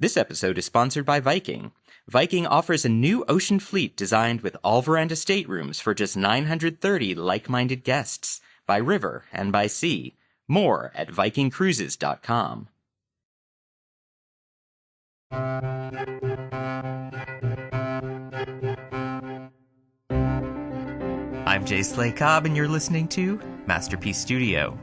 This episode is sponsored by Viking. Viking offers a new ocean fleet designed with all-veranda staterooms for just 930 like-minded guests, by river and by sea. More at vikingcruises.com. I'm Jay Slay Cobb, and you're listening to Masterpiece Studio.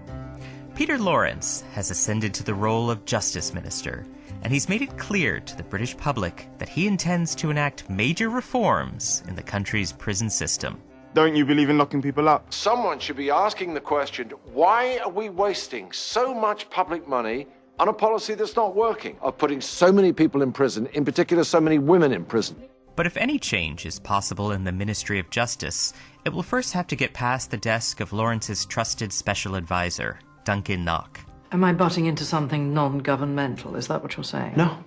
Peter Lawrence has ascended to the role of Justice Minister, and he's made it clear to the British public that he intends to enact major reforms in the country's prison system. Don't you believe in locking people up? Someone should be asking the question, why are we wasting so much public money on a policy that's not working, of putting so many people in prison, in particular so many women in prison? But if any change is possible in the Ministry of Justice, it will first have to get past the desk of Lawrence's trusted special advisor, Duncan Knock. Am I butting into something non-governmental? Is that what you're saying? No,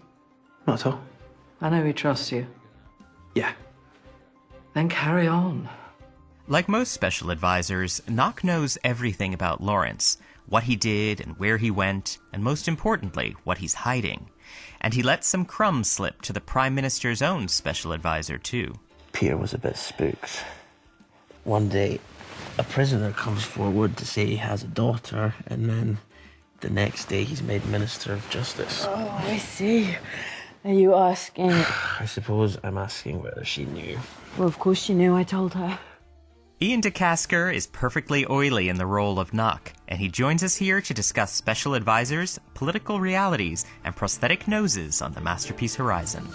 not at all. I know he trusts you. Yeah. Then carry on. Like most special advisors, Knock knows everything about Lawrence, what he did and where he went, and most importantly, what he's hiding. And he let some crumbs slip to the Prime Minister's own special advisor, too. Peter was a bit spooked. One day, a prisoner comes forward to say he has a daughter, and then the next day he's made Minister of Justice. Oh, I see. Are you asking? I suppose I'm asking whether she knew. Well, of course she knew. I told her. Iain DeCasker is perfectly oily in the role of Knock, and he joins us here to discuss special advisors, political realities, and prosthetic noses on the Masterpiece horizon.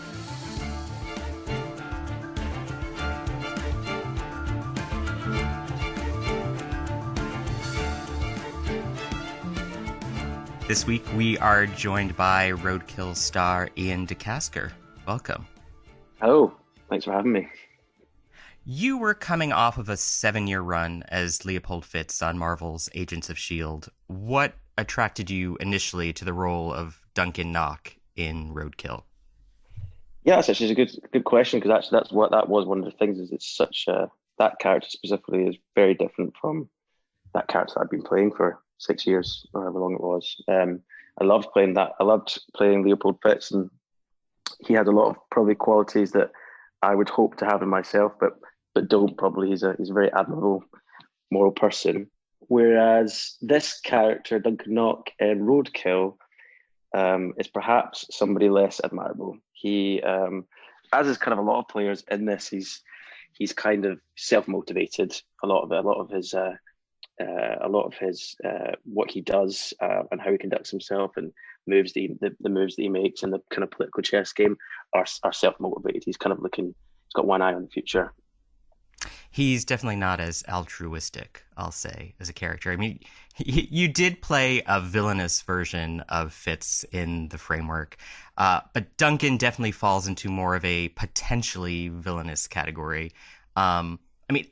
This week we are joined by Roadkill star Iain DeCasker. Welcome. Oh, thanks for having me. You were coming off of a 7-year run as Leopold Fitz on Marvel's Agents of S.H.I.E.L.D. What attracted you initially to the role of Duncan Knock in Roadkill? Yeah, that's actually a good question, because actually that was one of the things, is it's such that character specifically is very different from that character that I've been playing for 6 years, or however long it was. I loved playing that. I loved playing Leopold Fitz, and he had a lot of probably qualities that I would hope to have in myself, but don't probably. He's a very admirable, moral person. Whereas this character, Duncan Knock in Roadkill, is perhaps somebody less admirable. He, as is kind of a lot of players in this, he's kind of self-motivated. A lot of his what he does and how he conducts himself and moves the moves that he makes in the kind of political chess game are self-motivated. He's kind of he's got one eye on the future. He's definitely not as altruistic, I'll say, as a character. I mean, you did play a villainous version of Fitz in the framework, but Duncan definitely falls into more of a potentially villainous category. I mean,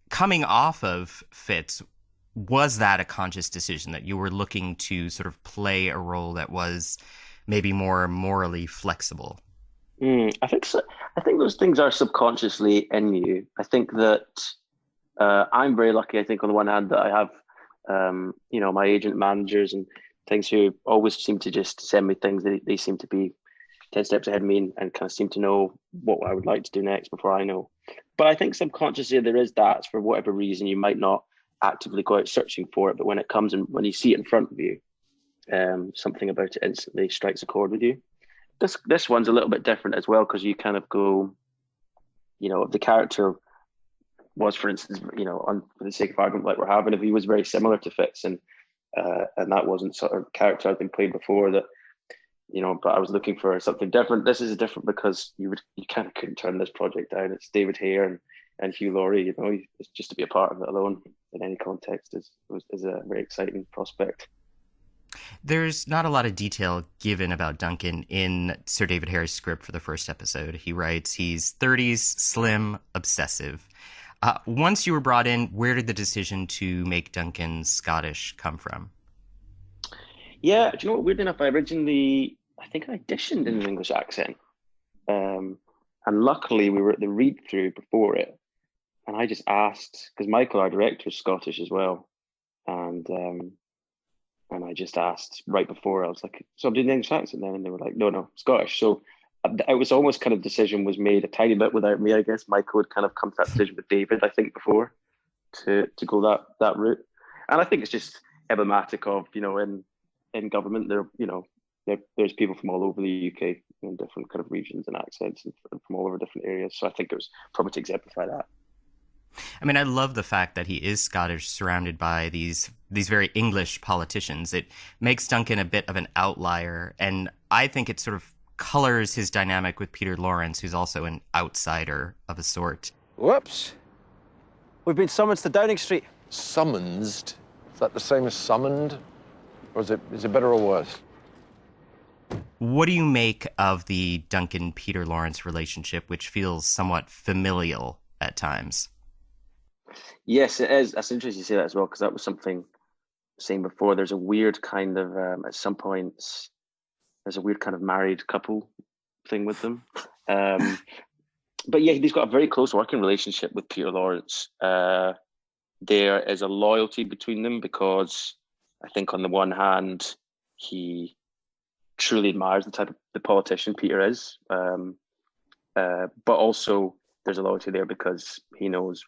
coming off of Fitz, was that a conscious decision that you were looking to sort of play a role that was maybe more morally flexible? I think so. I think those things are subconsciously in you. I think that I'm very lucky. I think on the one hand that I have, my agent managers and things who always seem to just send me things. They seem to be 10 steps ahead of me and kind of seem to know what I would like to do next before I know. But I think subconsciously there is that. For whatever reason, you might not actively go out searching for it, but when it comes and when you see it in front of you, something about it instantly strikes a chord with you. This one's a little bit different as well, because you kind of go, if the character was, for instance, for the sake of argument like we're having, if he was very similar to Fitz and that wasn't sort of character I'd been playing before, that but I was looking for something different. This is different because you kind of couldn't turn this project down. It's David Hare and Hugh Laurie. It's just to be a part of it alone in any context is a very exciting prospect. There's not a lot of detail given about Duncan in Sir David Hare's script for the first episode. He writes he's 30s, slim, obsessive. Once you were brought in, where did the decision to make Duncan Scottish come from? Yeah, do you know what? Weird enough, I think I auditioned in an English accent. And luckily we were at the read-through before it. And I just asked, because Michael, our director, is Scottish as well. And And I just asked right before, I was like, so I'm doing the English accent then? And they were like, no, Scottish. So it was almost kind of decision was made a tiny bit without me, I guess. Michael had kind of come to that decision with David, I think, before to go that route. And I think it's just emblematic of, in government, there's people from all over the UK in different kind of regions and accents and from all over different areas. So I think it was probably to exemplify that. I mean, I love the fact that he is Scottish, surrounded by these very English politicians. It makes Duncan a bit of an outlier, and I think it sort of colors his dynamic with Peter Lawrence, who's also an outsider of a sort. Whoops. We've been summoned to Downing Street. Summoned? Is that the same as summoned? Or is it better or worse? What do you make of the Duncan-Peter Lawrence relationship, which feels somewhat familial at times? Yes, it is. That's interesting you say that as well, because that was something saying before. There's a weird kind of, at some points, there's a weird kind of married couple thing with them. But yeah, he's got a very close working relationship with Peter Lawrence. There is a loyalty between them because I think on the one hand, he truly admires the type of the politician Peter is. But also there's a loyalty there because he knows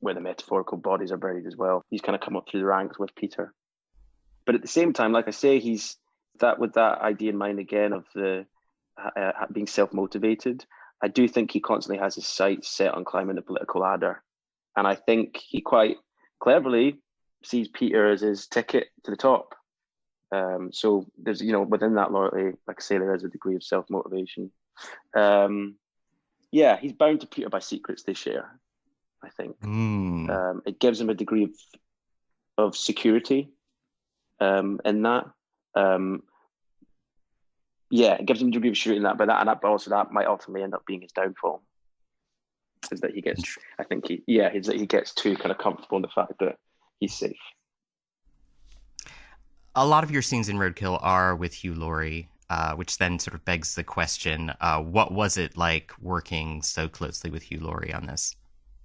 where the metaphorical bodies are buried as well. He's kind of come up through the ranks with Peter. But at the same time, like I say, he's with that idea in mind again of the being self-motivated. I do think he constantly has his sights set on climbing the political ladder. And I think he quite cleverly sees Peter as his ticket to the top. So there's, within that loyalty, like I say, there is a degree of self-motivation. Yeah, he's bound to Peter by secrets they share, I think. It gives him a degree of security in that. Yeah, it gives him a degree of security in that, but that might ultimately end up being his downfall. Is that he gets, I think he gets too kind of comfortable in the fact that he's safe. A lot of your scenes in Roadkill are with Hugh Laurie, which then sort of begs the question, what was it like working so closely with Hugh Laurie on this?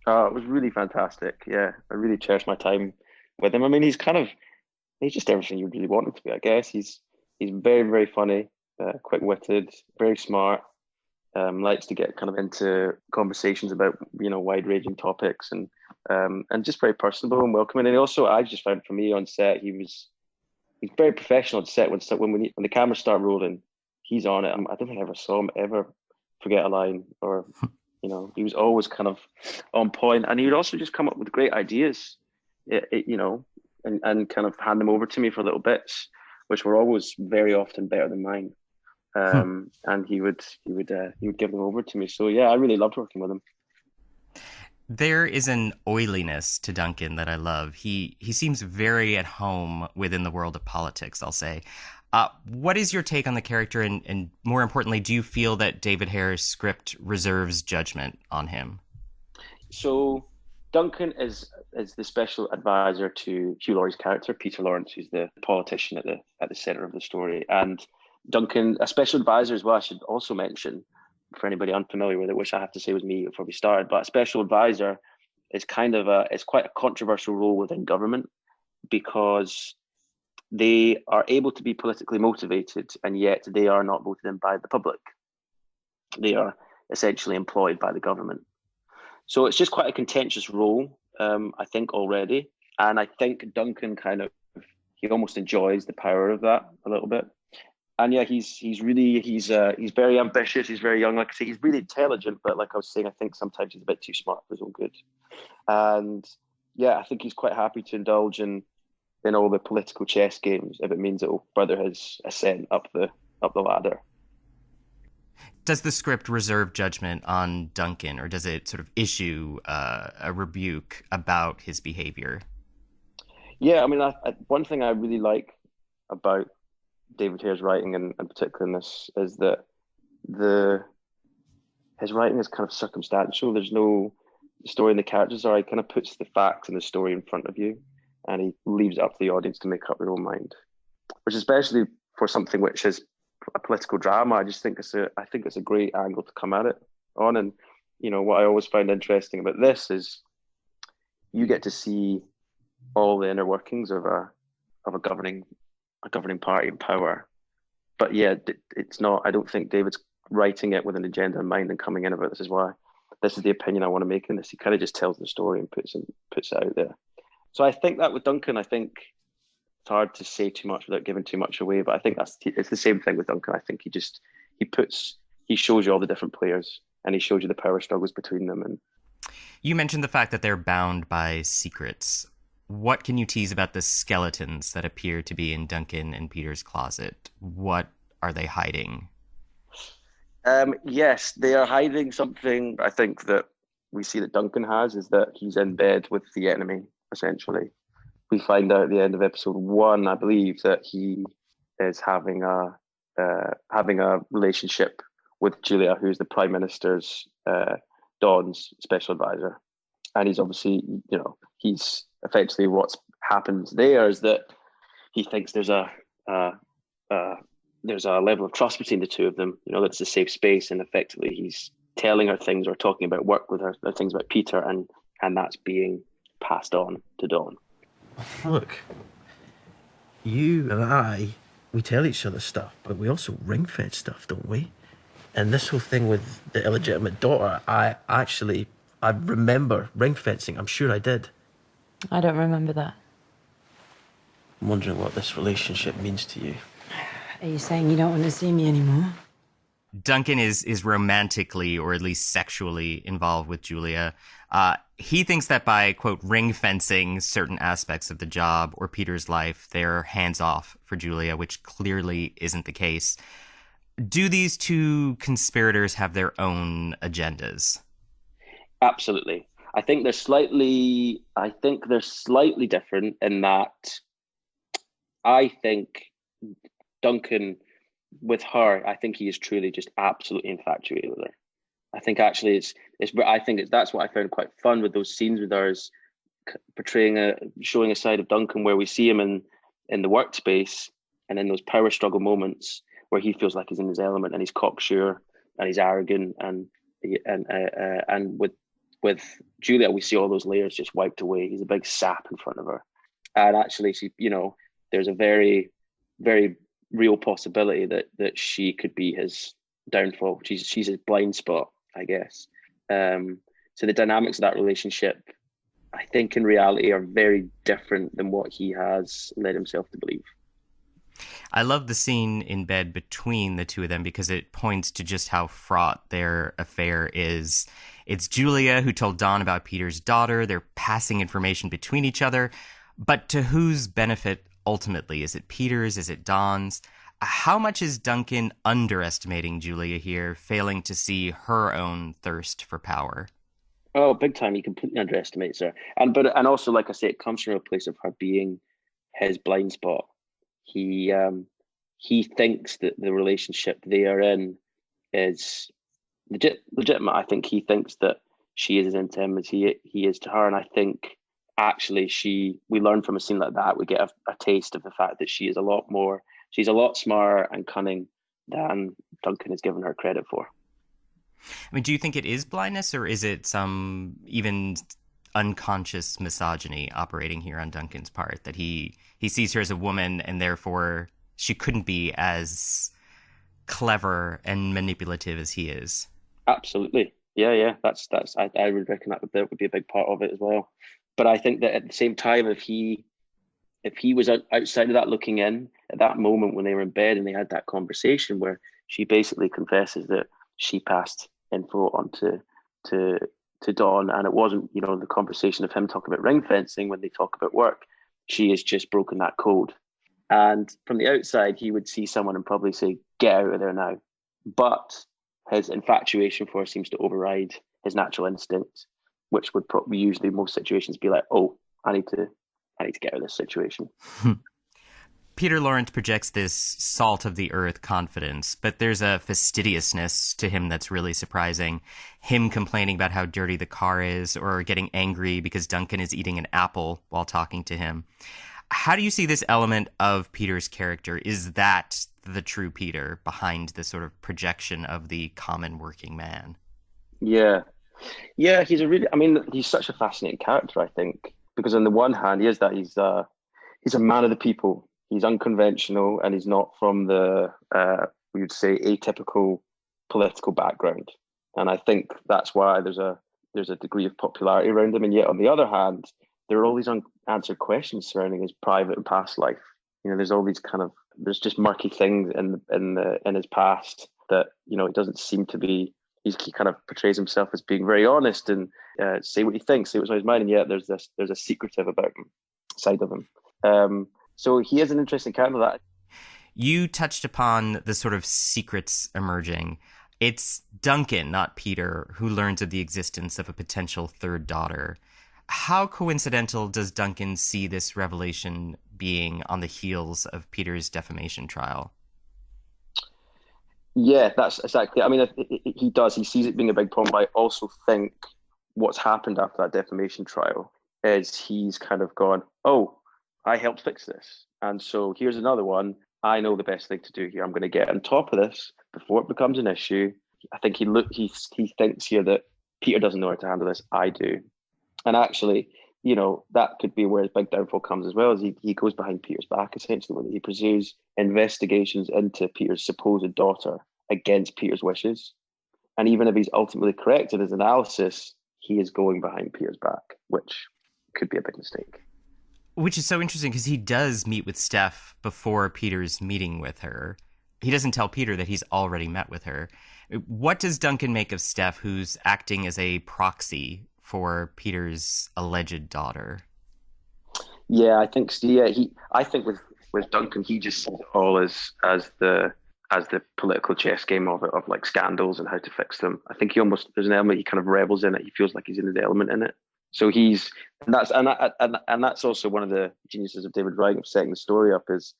It was really fantastic. Yeah, I really cherished my time with him. I mean, he's just everything you really want him to be, I guess. He's very, very funny, quick-witted, very smart, likes to get kind of into conversations about, wide-ranging topics and just very personable and welcoming. And also, I just found for me on set, he's very professional on set. When the cameras start rolling, he's on it. I don't think I ever saw him ever forget a line or, he was always kind of on point. And he would also just come up with great ideas, and kind of hand them over to me for little bits, which were always very often better than mine. And he would give them over to me. So yeah, I really loved working with him. There is an oiliness to Duncan that I love. He seems very at home within the world of politics, I'll say. What is your take on the character, and more importantly, do you feel that David Hare's script reserves judgment on him? So Duncan is the special advisor to Hugh Laurie's character, Peter Lawrence, who's the politician at the center of the story. And Duncan, a special advisor as well, I should also mention, for anybody unfamiliar with it, which I have to say was me before we started, but a special advisor is it's quite a controversial role within government because they are able to be politically motivated and yet they are not voted in by the public. They are essentially employed by the government. So it's just quite a contentious role, I think, already. And I think Duncan he almost enjoys the power of that a little bit. And yeah, he's very ambitious. He's very young. Like I say, he's really intelligent, but like I was saying, I think sometimes he's a bit too smart for his own good. And yeah, I think he's quite happy to indulge in all the political chess games if it means it will further his ascent up the ladder. Does the script reserve judgment on Duncan, or does it sort of issue a rebuke about his behavior? Yeah, I mean, one thing I really like about David Hare's writing, and particularly in this, is that his writing is kind of circumstantial. There's no story, and the characters are. He kind of puts the facts and the story in front of you, and he leaves it up to the audience to make up their own mind. Which, especially for something which is a political drama, I just think it's a great angle to come at it on. And what I always find interesting about this is you get to see all the inner workings of a governing a governing party in power. But yeah, it's not. I don't think David's writing it with an agenda in mind and coming in about this is why. This is the opinion I want to make in this. He kind of just tells the story and puts it out there. So I think that with Duncan, I think it's hard to say too much without giving too much away. But I think it's the same thing with Duncan. I think he shows you all the different players and he shows you the power struggles between them. And you mentioned the fact that they're bound by secrets. What can you tease about the skeletons that appear to be in Duncan and Peter's closet? What are they hiding? Yes, they are hiding something. I think that we see that Duncan has is that he's in bed with the enemy, essentially. We find out at the end of episode 1, I believe, that he is having a relationship with Julia, who's the Prime Minister's Dawn's special advisor. And he's obviously, he's effectively what's happened there is that he thinks there's a level of trust between the two of them, that's a safe space, and effectively he's telling her things or talking about work with her, things about Peter, and that's being passed on to Dawn. Look, you and I, we tell each other stuff, but we also ring-fence stuff, don't we? And this whole thing with the illegitimate daughter, I remember ring-fencing. I'm sure I did. I don't remember that. I'm wondering what this relationship means to you. Are you saying you don't want to see me anymore? Duncan is romantically or at least sexually involved with Julia. He thinks that by, quote, ring fencing certain aspects of the job or Peter's life, they're hands off for Julia, which clearly isn't the case. Do these two conspirators have their own agendas? Absolutely. I think they're slightly different in that I think Duncan, with her, I think he is truly just absolutely infatuated with her. I think actually that's what I found quite fun with those scenes with her, is showing a side of Duncan where we see him in the workspace and in those power struggle moments where he feels like he's in his element and he's cocksure and he's arrogant and with Julia we see all those layers just wiped away. He's a big sap in front of her, and actually she, there's a very, very real possibility that she could be his downfall. She's his blind spot, I guess. So the dynamics of that relationship, I think in reality, are very different than what he has led himself to believe. I love the scene in bed between the two of them because it points to just how fraught their affair is. It's Julia who told Dawn about Peter's daughter. They're passing information between each other. But to whose benefit ultimately? Is it Peter's? Is it Dawn's? How much is Duncan underestimating Julia here, failing to see her own thirst for power? Oh, big time. He completely underestimates her. And also, like I say, it comes from a place of her being his blind spot. He thinks that the relationship they are in is legitimate. I think he thinks that she is as intimate as he is to her. And I think actually we learn from a scene like that, we get a taste of the fact that she's a lot smarter and cunning than Duncan has given her credit for. I mean, do you think it is blindness, or is it some even unconscious misogyny operating here on Duncan's part, that he sees her as a woman and therefore she couldn't be as clever and manipulative as he is? Absolutely. Yeah. That's I would reckon that would be a big part of it as well. But I think that at the same time, if he was outside of that looking in at that moment when they were in bed and they had that conversation where she basically confesses that she passed info on to Dawn, and it wasn't, the conversation of him talking about ring fencing when they talk about work. She has just broken that code. And from the outside, he would see someone and probably say, get out of there now. But his infatuation for her seems to override his natural instinct, which would probably usually most situations be like, oh, I need to get out of this situation. Peter Lawrence projects this salt of the earth confidence, but there's a fastidiousness to him that's really surprising. Him complaining about how dirty the car is, or getting angry because Duncan is eating an apple while talking to him. How do you see this element of Peter's character? Is that the true Peter behind the sort of projection of the common working man? Yeah, he's such a fascinating character, I think, because on the one hand, he's a man of the people. He's unconventional, and he's not from the we would say atypical political background. And I think that's why there's a degree of popularity around him. And yet, on the other hand, there are all these unanswered questions surrounding his private and past life. There's all these there's just murky things in his past that it doesn't seem to be. He kind of portrays himself as being very honest and say what he thinks, say what's on his mind, and yet there's a secretive about him side of him. So he is an interesting character. That you touched upon the sort of secrets emerging. It's Duncan, not Peter, who learns of the existence of a potential third daughter. How coincidental does Duncan see this revelation being on the heels of Peter's defamation trial? Yeah, that's exactly. I mean, he does. He sees it being a big problem. But I also think what's happened after that defamation trial is he's kind of gone, oh, I helped fix this. And so here's another one. I know the best thing to do here. I'm going to get on top of this before it becomes an issue. I think he thinks here that Peter doesn't know how to handle this. I do. And actually, that could be where his big downfall comes as well, as he goes behind Peter's back, essentially, when he pursues investigations into Peter's supposed daughter against Peter's wishes. And even if he's ultimately correct in his analysis, he is going behind Peter's back, which could be a big mistake. Which is so interesting because he does meet with Steph before Peter's meeting with her. He doesn't tell Peter that he's already met with her. What does Duncan make of Steph, who's acting as a proxy for Peter's alleged daughter? Yeah, I think with Duncan, he just sees it all as the political chess game of like scandals and how to fix them. I think there's an element he kind of revels in it. He feels like he's in his element in it. So that's also one of the geniuses of David writing of setting the story up is,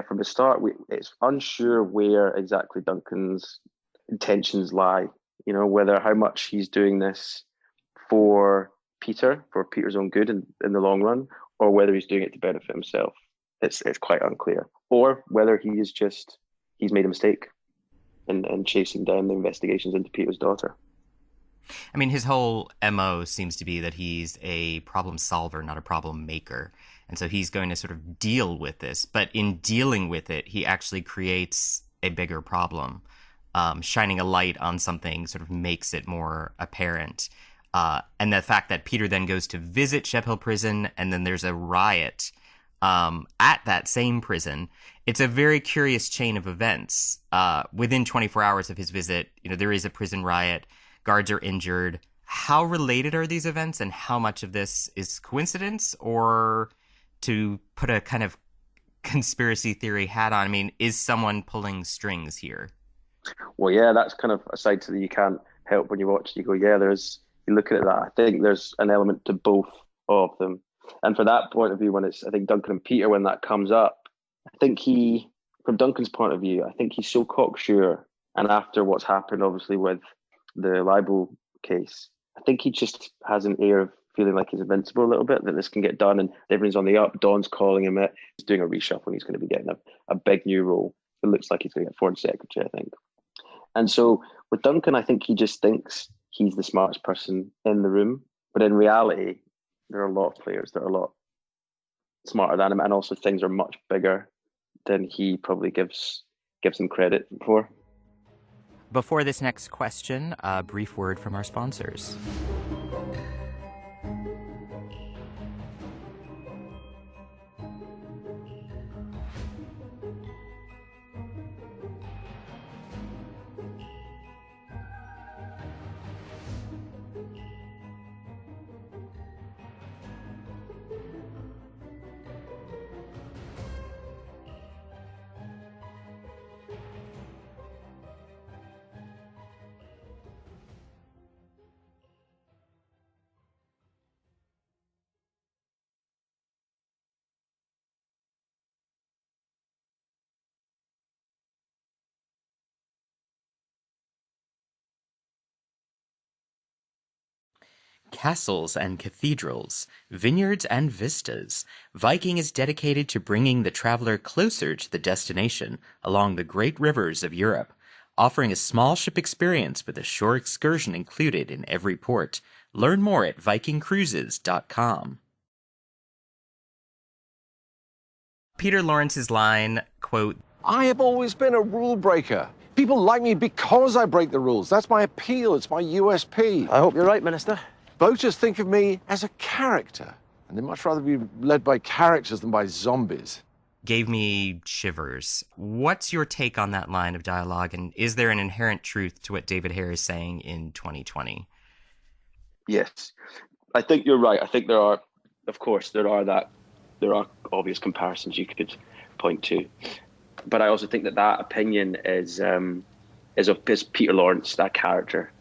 from the start, it's unsure where exactly Duncan's intentions lie. Whether how much he's doing this for Peter's own good in the long run, or whether he's doing it to benefit himself. It's quite unclear. Or whether he's made a mistake in chasing down the investigations into Peter's daughter. I mean, his whole MO seems to be that he's a problem solver, not a problem maker. And so he's going to sort of deal with this. But in dealing with it, he actually creates a bigger problem. Shining a light on something sort of makes it more apparent. And the fact that Peter then goes to visit Shep Hill Prison, and then there's a riot at that same prison. It's a very curious chain of events. Within 24 hours of his visit, there is a prison riot. Guards are injured. How related are these events, and how much of this is coincidence, or, to put a kind of conspiracy theory hat on, I mean, is someone pulling strings here? Well, yeah, that's kind of a side to that you can't help when you watch. You go, yeah, you look at that. I think there's an element to both of them. And for that point of view, I think Duncan and Peter, when that comes up, I think from Duncan's point of view, I think he's so cocksure. And after what's happened, obviously, with the libel case, I think he just has an air of feeling like he's invincible a little bit, that this can get done and everything's on the up. Don's calling him it. He's doing a reshuffle and he's going to be getting a big new role. It looks like he's going to get foreign secretary, I think. And so with Duncan, I think he just thinks he's the smartest person in the room. But in reality, there are a lot of players that are a lot smarter than him, and also things are much bigger than he probably gives him credit for. Before this next question, a brief word from our sponsors. Castles and cathedrals, vineyards and vistas, Viking is dedicated to bringing the traveler closer to the destination along the great rivers of Europe, offering a small ship experience with a shore excursion included in every port. Learn more at vikingcruises.com. Peter Lawrence's line, quote, I have always been a rule breaker. People like me because I break the rules. That's my appeal. It's my USP. I hope you're right, Minister. Voters think of me as a character, and they'd much rather be led by characters than by zombies. gave me shivers. What's your take on that line of dialogue, and is there an inherent truth to what David Hare is saying in 2020? Yes, I think you're right. I think there are, of course, there are obvious comparisons you could point to, but I also think that opinion is of Peter Lawrence, that character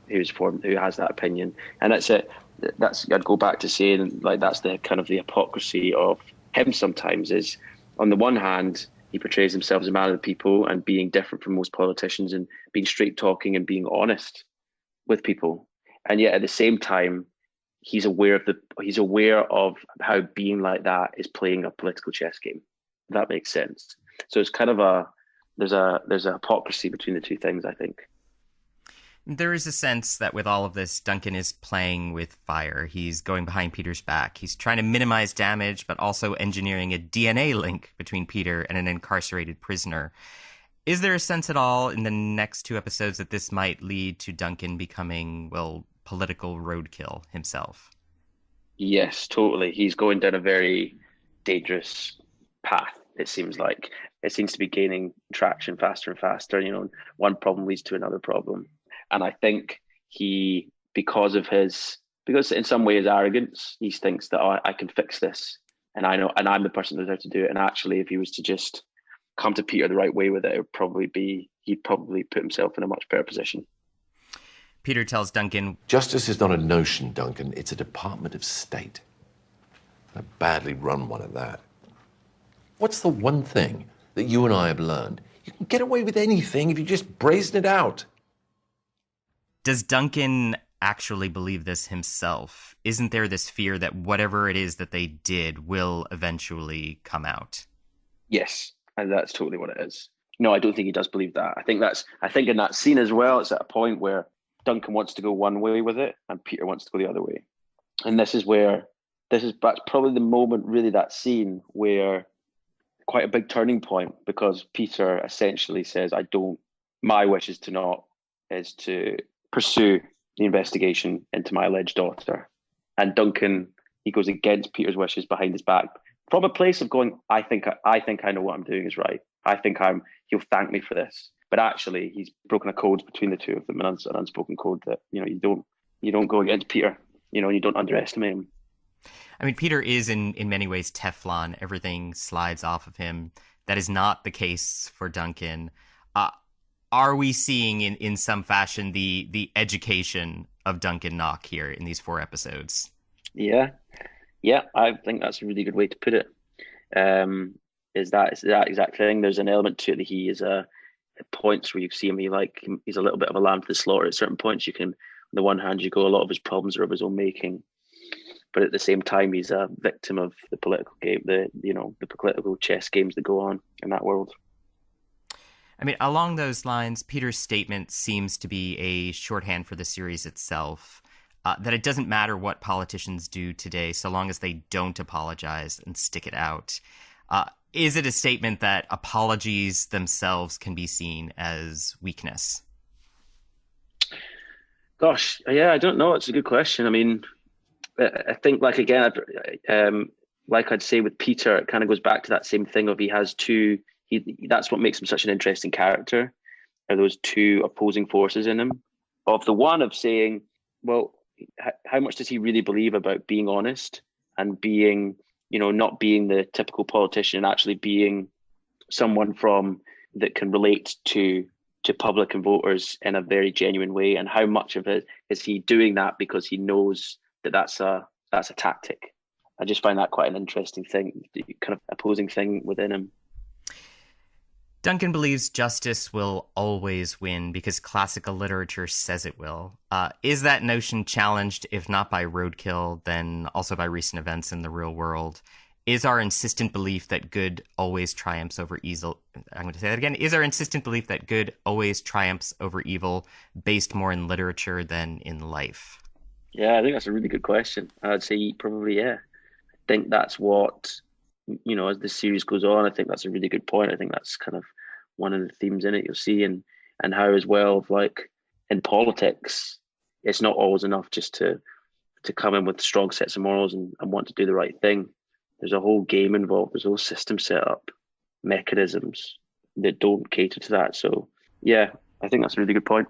who has that opinion, and that's I'd go back to saying, like, that's the kind of the hypocrisy of him sometimes. Is on the one hand, he portrays himself as a man of the people and being different from most politicians and being straight talking and being honest with people. And yet at the same time, he's aware of how being like that is playing a political chess game. If that makes sense. So it's kind of there's a hypocrisy between the two things, I think. There is a sense that with all of this, Duncan is playing with fire. He's going behind Peter's back. He's trying to minimize damage, but also engineering a DNA link between Peter and an incarcerated prisoner. Is there a sense at all in the next two episodes that this might lead to Duncan becoming, well, political roadkill himself? Yes, totally. He's going down a very dangerous path, it seems like. It seems to be gaining traction faster and faster. One problem leads to another problem. And I think because in some way his arrogance, he thinks that I can fix this, and I know, and I'm the person that's out to do it. And actually, if he was to just come to Peter the right way with it, he'd probably put himself in a much better position. Peter tells Duncan, Justice is not a notion, Duncan. It's a Department of State. A badly run one at that. What's the one thing that you and I have learned? You can get away with anything if you just brazen it out. does Duncan actually believe this himself? Isn't there this fear that whatever it is that they did will eventually come out? Yes, and that's totally what it is. No, I don't think he does believe that. I think in that scene as well, it's at a point where Duncan wants to go one way with it and Peter wants to go the other way. And that's probably the moment, really, that scene where quite a big turning point, because Peter essentially says, my wish is to pursue the investigation into my alleged daughter. And Duncan, he goes against Peter's wishes behind his back from a place of going, I think I know what I'm doing is right. He'll thank me for this. But actually, he's broken a code between the two of them, an unspoken code that, you don't go against Peter, you don't underestimate him. I mean, Peter is in many ways Teflon. Everything slides off of him. That is not the case for Duncan. Are we seeing in some fashion the education of Duncan Knock here in these 4 episodes? Yeah, I think that's a really good way to put it. Is that exact thing? There's an element to it that he is at points where you see him, he's a little bit of a lamb to the slaughter. At certain points, on the one hand, a lot of his problems are of his own making, but at the same time, he's a victim of the political game, the political chess games that go on in that world. I mean, along those lines, Peter's statement seems to be a shorthand for the series itself, that it doesn't matter what politicians do today so long as they don't apologize and stick it out. Is it a statement that apologies themselves can be seen as weakness? Gosh, yeah, I don't know. It's a good question. I mean, I think, like I'd say with Peter, it kind of goes back to that same thing of he has two. That's what makes him such an interesting character. Are those two opposing forces in him? Of the one of saying, well, how much does he really believe about being honest and being, not being the typical politician and actually being someone that can relate to public and voters in a very genuine way? And how much of it is he doing that because he knows that that's a tactic? I just find that quite an interesting thing, the kind of opposing thing within him. Duncan believes justice will always win because classical literature says it will. Is that notion challenged, if not by Roadkill, then also by recent events in the real world? Is our insistent belief that good always triumphs over evil? I'm going to say that again. Is our insistent belief that good always triumphs over evil based more in literature than in life? Yeah, I think that's a really good question. I'd say probably, yeah. I think that's what as the series goes on, I think that's a really good point. I think that's kind of one of the themes in it you'll see, and how as well, like in politics, it's not always enough just to come in with strong sets of morals and want to do the right thing. There's a whole game involved. There's a whole system set up, mechanisms that don't cater to that. So yeah, I think that's a really good point.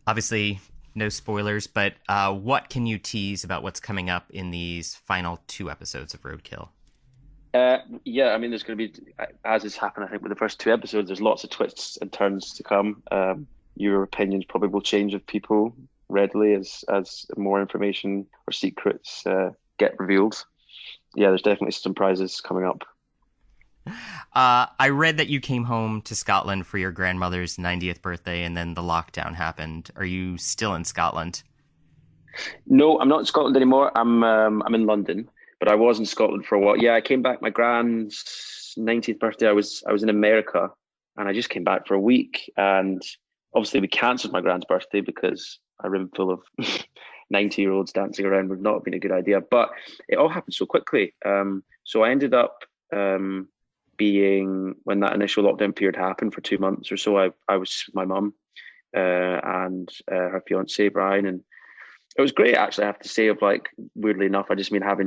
Obviously, no spoilers, but what can you tease about what's coming up in these final 2 episodes of Roadkill? Yeah, I mean, there's going to be, as has happened, I think, with the first 2 episodes, there's lots of twists and turns to come. Your opinions probably will change of people readily as more information or secrets get revealed. Yeah, there's definitely some surprises coming up. I read that you came home to Scotland for your grandmother's 90th birthday, and then the lockdown happened. Are you still in Scotland? No, I'm not in Scotland anymore. I'm in London, but I was in Scotland for a while. Yeah, I came back. My grand's 90th birthday. I was in America, and I just came back for a week. And obviously, we cancelled my grand's birthday because a room full of 90-year-olds dancing around would not have been a good idea. But it all happened so quickly. So I ended up being, when that initial lockdown period happened for 2 months or so, I was with my mum and her fiance Brian, and it was great, actually. I have to say, of like, weirdly enough, spending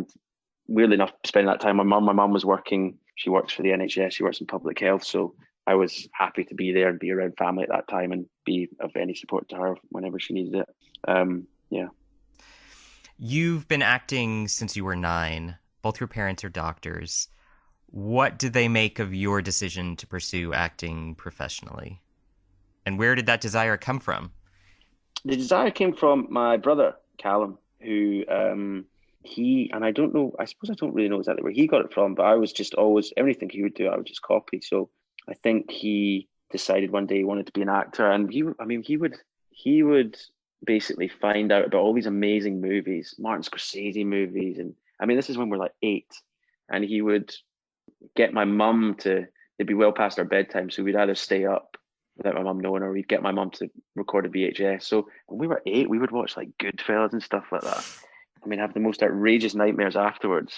that time with my mum. My mum was working; she works for the NHS. She works in public health, so I was happy to be there and be around family at that time and be of any support to her whenever she needed it. Yeah. You've been acting since you were 9. Both your parents are doctors. What did they make of your decision to pursue acting professionally? And where did that desire come from? The desire came from my brother, Callum, who and I don't know, I suppose I don't really know exactly where he got it from, but I was just always, everything he would do, I would just copy. So I think he decided one day he wanted to be an actor, and he would basically find out about all these amazing movies, Martin Scorsese movies. And I mean, this is when we're like 8, and he would get my mum it'd be well past our bedtime, so we'd either stay up without my mum knowing, or we'd get my mum to record a VHS. So when we were 8, we would watch like Goodfellas and stuff like that. I mean, have the most outrageous nightmares afterwards.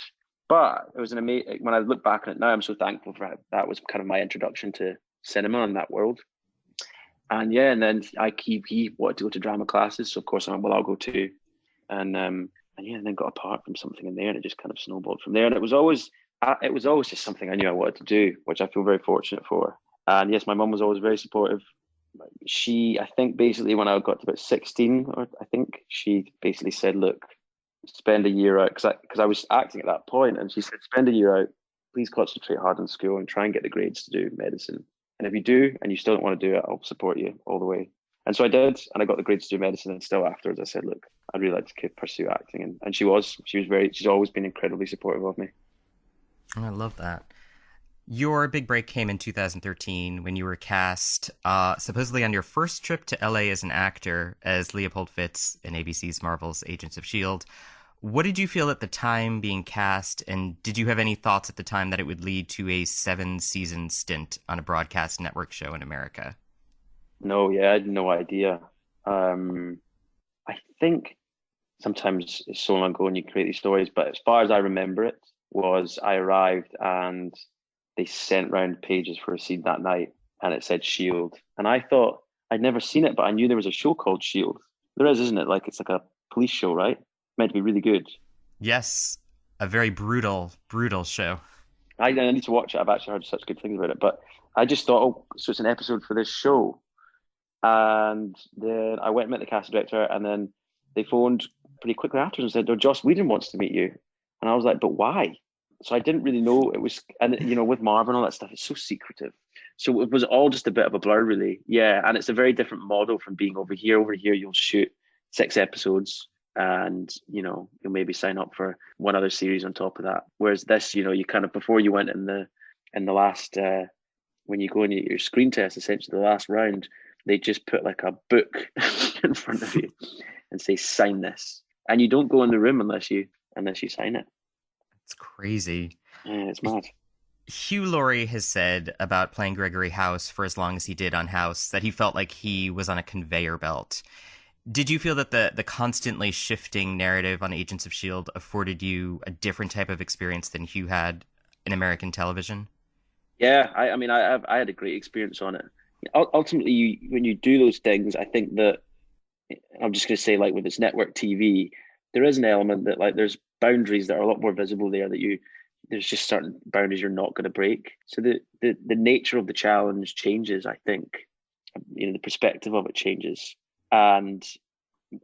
But it was an amazing, when I look back on it now, I'm so thankful for it. That was kind of my introduction to cinema and that world. And yeah, and then he wanted to go to drama classes, so of course I went, well, I'll go too. And yeah, and then got a part from something in there, and it just kind of snowballed from there. And it was always just something I knew I wanted to do, which I feel very fortunate for. And yes, my mum was always very supportive. I think basically when I got to about 16, or I think she basically said, look, spend a year out, because I was acting at that point, and she said, spend a year out, please concentrate hard on school and try and get the grades to do medicine. And if you do, and you still don't want to do it, I'll support you all the way. And so I did, and I got the grades to do medicine. And still afterwards, I said, look, I'd really like to pursue acting. And she's always been incredibly supportive of me. I love that. Your big break came in 2013 when you were cast supposedly on your first trip to LA as an actor as Leopold Fitz in ABC's Marvel's Agents of S.H.I.E.L.D. What did you feel at the time being cast, and did you have any thoughts at the time that it would lead to a 7-season stint on a broadcast network show in America? No, yeah, I had no idea. I think sometimes it's so long ago and you create these stories, but as far as I remember it, was I arrived and they sent round pages for a scene that night, and it said S.H.I.E.L.D. And I thought, I'd never seen it, but I knew there was a show called S.H.I.E.L.D. There is, isn't it? Like, it's like a police show, right? Meant to be really good. Yes, a very brutal show. I need to watch it. I've actually heard such good things about it, but I just thought, oh, so it's an episode for this show. And then I went and met the casting director, and then they phoned pretty quickly afterwards and said, oh, Joss Whedon wants to meet you. And I was like, but why? So I didn't really know it was, and with Marvel and all that stuff, it's so secretive. So it was all just a bit of a blur, really. Yeah, and it's a very different model from being over here. Over here, you'll shoot 6 episodes, and you'll maybe sign up for one other series on top of that. Whereas this, you kind of, before you went in the last when you go in your screen test, essentially the last round, they just put like a book in front of you and say, sign this, and you don't go in the room unless you sign it. It's crazy. Yeah, it's mad. Hugh Laurie has said about playing Gregory House for as long as he did on House that he felt like he was on a conveyor belt. Did you feel that the constantly shifting narrative on Agents of S.H.I.E.L.D. afforded you a different type of experience than Hugh had in American television? Yeah, I mean, I had a great experience on it. Ultimately, when you do those things, I think that I'm just going to say, like with this network TV, there is an element that like there's boundaries that are a lot more visible there that there's just certain boundaries you're not going to break. So the nature of the challenge changes. I think, the perspective of it changes, and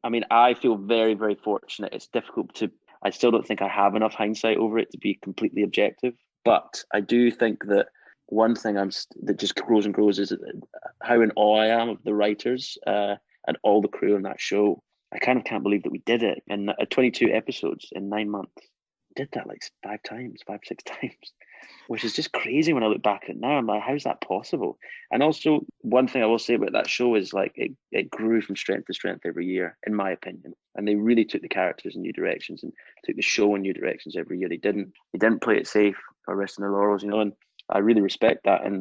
I mean, I feel very, very fortunate. It's difficult to. I still don't think I have enough hindsight over it to be completely objective, but I do think that one thing that just grows and grows is how in awe I am of the writers and all the crew on that show. I kind of can't believe that we did it in 22 episodes in 9 months. We did that like 6 times, which is just crazy when I look back at it now. I'm like, how's that possible? And also, one thing I will say about that show is like it grew from strength to strength every year, in my opinion. And they really took the characters in new directions and took the show in new directions every year. They didn't play it safe or rest on their laurels, and I really respect that in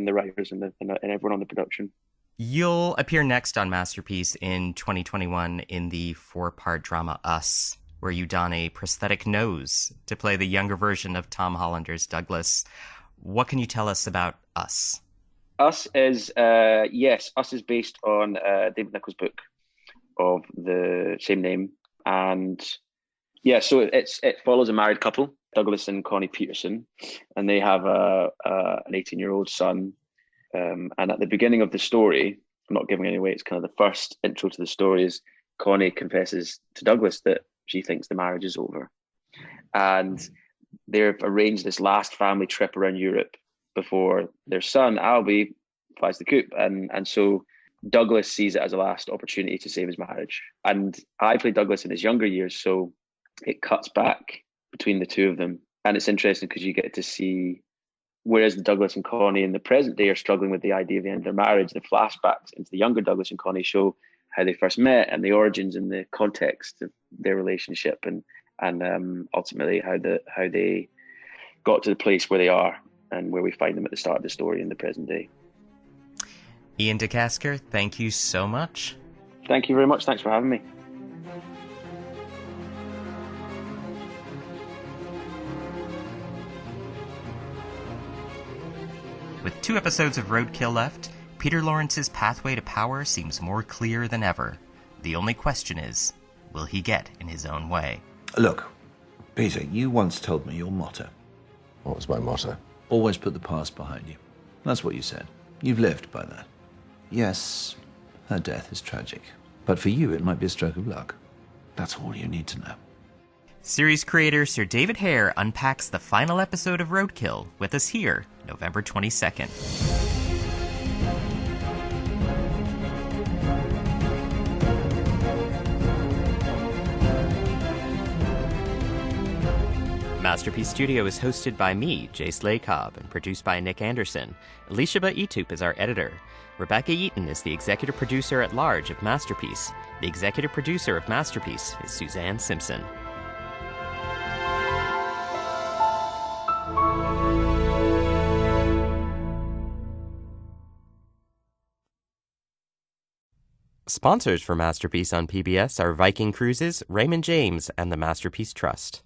the writers and everyone on the production. You'll appear next on Masterpiece in 2021 in the 4-part drama Us, where you don a prosthetic nose to play the younger version of Tom Hollander's Douglas. What can you tell us about Us? Us is Us is based on David Nicholls' book of the same name, and so it follows a married couple, Douglas and Connie Peterson, and they have an 18-year-old son. And at the beginning of the story, I'm not giving any away, it's kind of the first intro to the story, is Connie confesses to Douglas that she thinks the marriage is over. And they've arranged this last family trip around Europe before their son, Albie, flies the coop. And so Douglas sees it as a last opportunity to save his marriage. And I played Douglas in his younger years, so it cuts back between the two of them. And it's interesting because you get to see, whereas the Douglas and Connie in the present day are struggling with the idea of the end of their marriage, the flashbacks into the younger Douglas and Connie show how they first met and the origins and the context of their relationship, and ultimately how they got to the place where they are and where we find them at the start of the story in the present day. Iain De Casker, thank you so much. Thank you very much. Thanks for having me. With 2 episodes of Roadkill left, Peter Lawrence's pathway to power seems more clear than ever. The only question is, will he get in his own way? Look, Peter, you once told me your motto. What was my motto? Always put the past behind you. That's what you said. You've lived by that. Yes, her death is tragic. But for you, it might be a stroke of luck. That's all you need to know. Series creator Sir David Hare unpacks the final episode of Roadkill with us here, November 22nd. Masterpiece Studio is hosted by me, Jace Lacob, and produced by Nick Anderson. Elishaba Etup is our editor. Rebecca Eaton is the executive producer at large of Masterpiece. The executive producer of Masterpiece is Suzanne Simpson. Sponsors for Masterpiece on PBS are Viking Cruises, Raymond James, and the Masterpiece Trust.